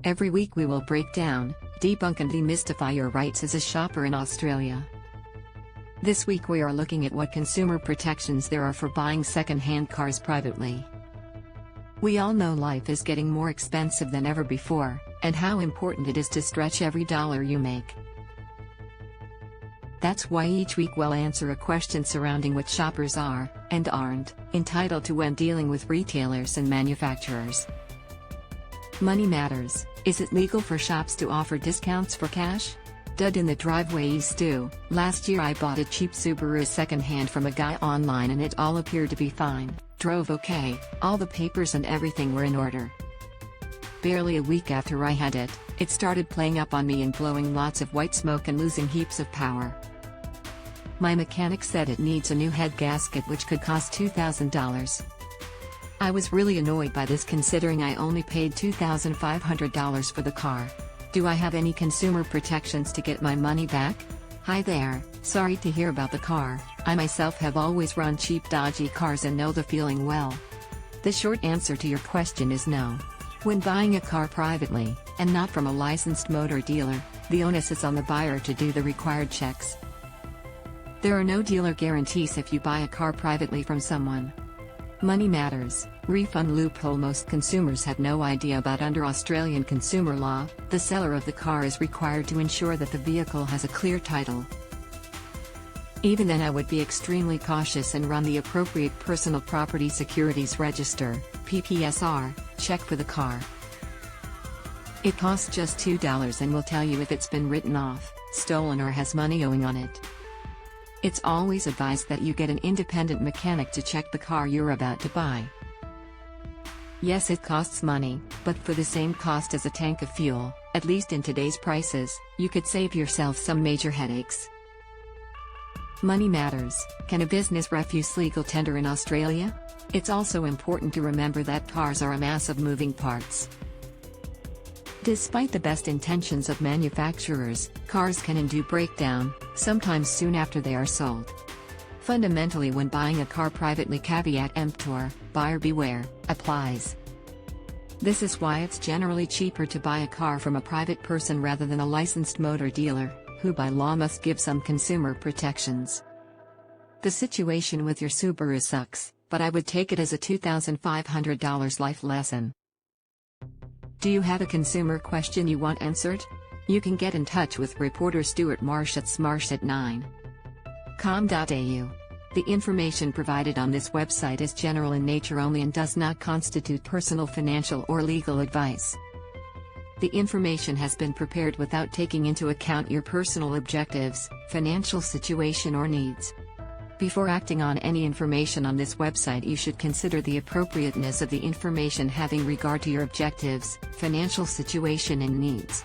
Every week we will break down, debunk and demystify your rights as a shopper in Australia. This week we are looking at what consumer protections there are for buying second-hand cars privately. We all know life is getting more expensive than ever before, and how important it is to stretch every dollar you make. That's why each week we'll answer a question surrounding what shoppers are, and aren't, entitled to when dealing with retailers and manufacturers. Money matters. Is it legal for shops to offer discounts for cash? Dud in the driveway stew. Last year I bought a cheap Subaru second-hand from a guy online and it all appeared to be fine. Drove okay, all the papers and everything were in order. Barely a week after I had it, it started playing up on me and blowing lots of white smoke and losing heaps of power. My mechanic said it needs a new head gasket which could cost $2,000. I was really annoyed by this considering I only paid $2,500 for the car. Do I have any consumer protections to get my money back? Hi there, sorry to hear about the car. I myself have always run cheap dodgy cars and know the feeling well. The short answer to your question is no. When buying a car privately, and not from a licensed motor dealer, the onus is on the buyer to do the required checks. There are no dealer guarantees if you buy a car privately from someone. Money matters. Refund loophole. Most consumers have no idea about under Australian consumer law, the seller of the car is required to ensure that the vehicle has a clear title. Even then I would be extremely cautious and run the appropriate Personal Property Securities Register, PPSR, check for the car. It costs just $2 and will tell you if it's been written off, stolen or has money owing on it. It's always advised that you get an independent mechanic to check the car you're about to buy. Yes, it costs money, but for the same cost as a tank of fuel, at least in today's prices, you could save yourself some major headaches. Money matters. Can a business refuse legal tender in Australia? It's also important to remember that cars are a mass of moving parts. Despite the best intentions of manufacturers, cars can endure breakdown, sometimes soon after they are sold. Fundamentally, when buying a car privately, caveat emptor, buyer beware, applies. This is why it's generally cheaper to buy a car from a private person rather than a licensed motor dealer, who by law must give some consumer protections. The situation with your Subaru sucks, but I would take it as a $2,500 life lesson. Do you have a consumer question you want answered? You can get in touch with reporter Stuart Marsh at smarsh@9.com.au. The information provided on this website is general in nature only and does not constitute personal financial or legal advice. The information has been prepared without taking into account your personal objectives, financial situation or needs. Before acting on any information on this website, you should consider the appropriateness of the information having regard to your objectives, financial situation and needs.